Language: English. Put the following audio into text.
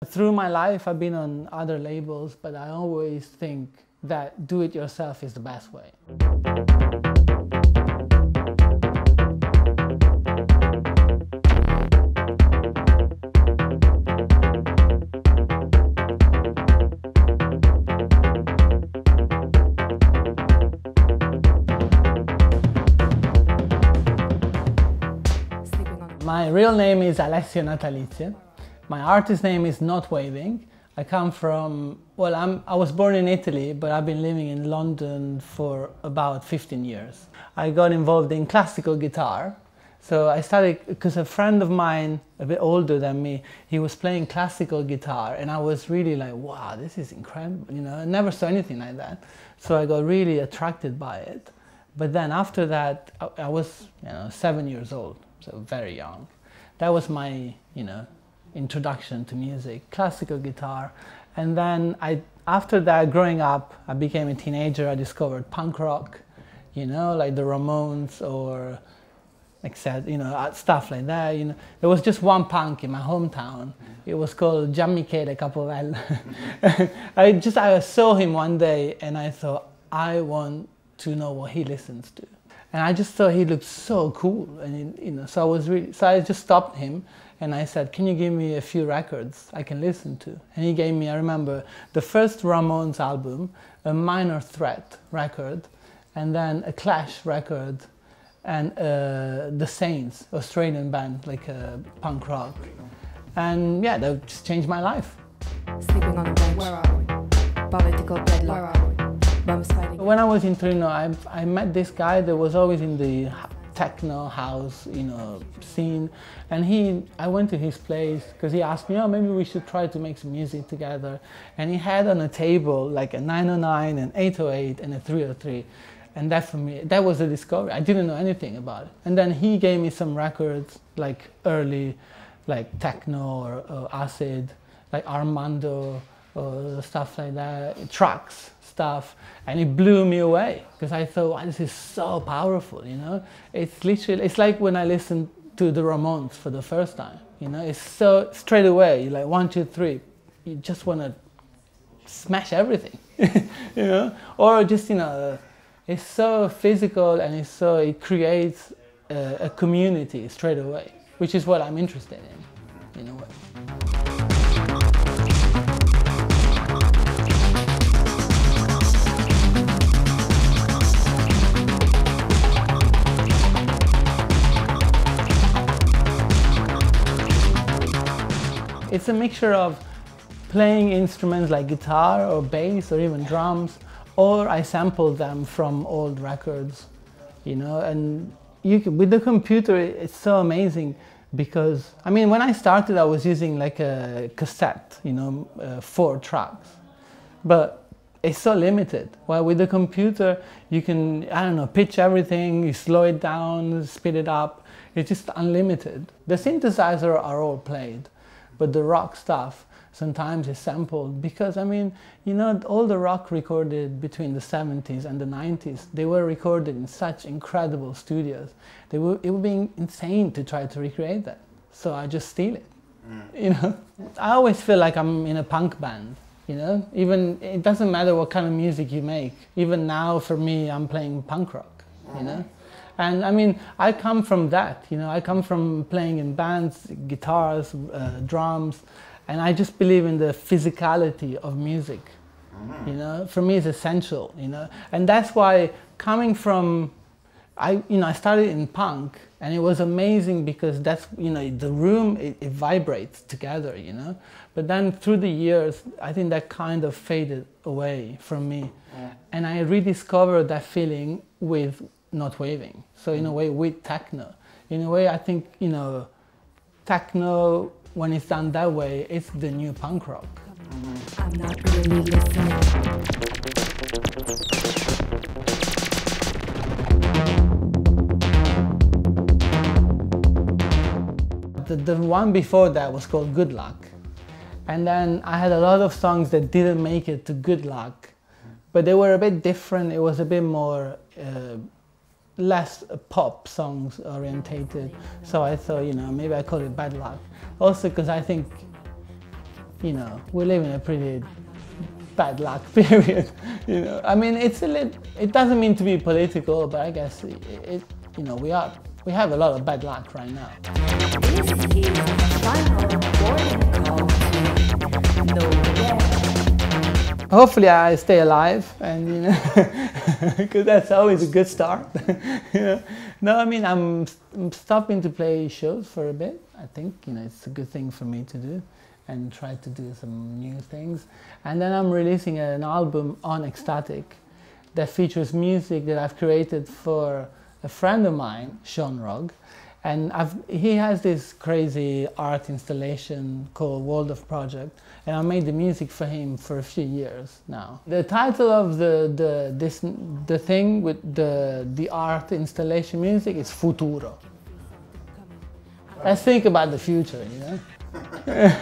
Through my life, I've been on other labels, but I always think that do-it-yourself is the best way. My real name is Alessio Natalizia. My artist name is Not Waving. I come from, well, I was born in Italy, but I've been living in London for about 15 years. I got involved in classical guitar. So I started, because a friend of mine, a bit older than me, he was playing classical guitar, and I was really like, wow, this is incredible, you know, I never saw anything like that. So I got really attracted by it. But then after that, I was, 7 years old, so very young. That was my, introduction to music, classical guitar. And then after that, growing up, I became a teenager. I discovered punk rock, like the Ramones or stuff like that. There was just one punk in my hometown. It was called Gianmichele Capovella. I saw him one day and I thought, I want to know what he listens to. And I just thought he looked so cool, and so I just stopped him and I said, can you give me a few records I can listen to? And he gave me, I remember, the first Ramones album, a Minor Threat record, and then a Clash record, and the Saints, Australian band, like punk rock. And yeah, that just changed my life. Sleeping on a bench. Where are we? Political deadlock. Where are we? When I was in Torino, I met this guy that was always in the techno house, scene, and I went to his place because he asked me, oh, maybe we should try to make some music together. And he had on a table like a 909, an 808, and a 303. And that for me, that was a discovery. I didn't know anything about it. And then he gave me some records, like early, like techno or acid, like Armando, or stuff like that, tracks, stuff, and it blew me away because I thought, wow, this is so powerful, It's literally, it's like when I listened to the Ramones for the first time, It's so straight away, you're like 1, 2, 3, you just want to smash everything, or just, it's so physical and it creates a community straight away, which is what I'm interested in a way. It's a mixture of playing instruments like guitar or bass or even drums, or I sample them from old records, and with the computer it's so amazing because, when I started I was using like a cassette, 4 tracks, but it's so limited. While with the computer you can, pitch everything, you slow it down, speed it up, it's just unlimited. The synthesizers are all played. But the rock stuff sometimes is sampled because, all the rock recorded between the 70s and the 90s, they were recorded in such incredible studios. It would be insane to try to recreate that. So I just steal it, I always feel like I'm in a punk band, Even, it doesn't matter what kind of music you make. Even now, for me, I'm playing punk rock, And I come from that, I come from playing in bands, guitars, drums, and I just believe in the physicality of music. For me it's essential, and that's why coming from, I started in punk, and it was amazing because that's, the room, it vibrates together, But then through the years, I think that kind of faded away from me, and I rediscovered that feeling with Not Waving. So in a way with techno. In a way I think, techno, when it's done that way, it's the new punk rock. I'm not really listening. The one before that was called Good Luck. And then I had a lot of songs that didn't make it to Good Luck, but they were a bit different. It was a bit more less pop songs orientated. So I thought, maybe I call it Bad Luck. Also because I think you know, we live in a pretty bad luck period, you know. I mean, it doesn't mean to be political, but I guess you know, we have a lot of bad luck right now. This is the final warning call to nowhere. Hopefully I stay alive, and you know, because that's always a good start. You know? No, I mean, I'm stopping to play shows for a bit. I think, you know, it's a good thing for me to do, and try to do some new things. And then I'm releasing an album on Ecstatic that features music that I've created for a friend of mine, Sean Rogg. And he has this crazy art installation called World of Project, and I made the music for him for a few years now. The title of the thing with the art installation music is Futuro. Let's think about the future, you know.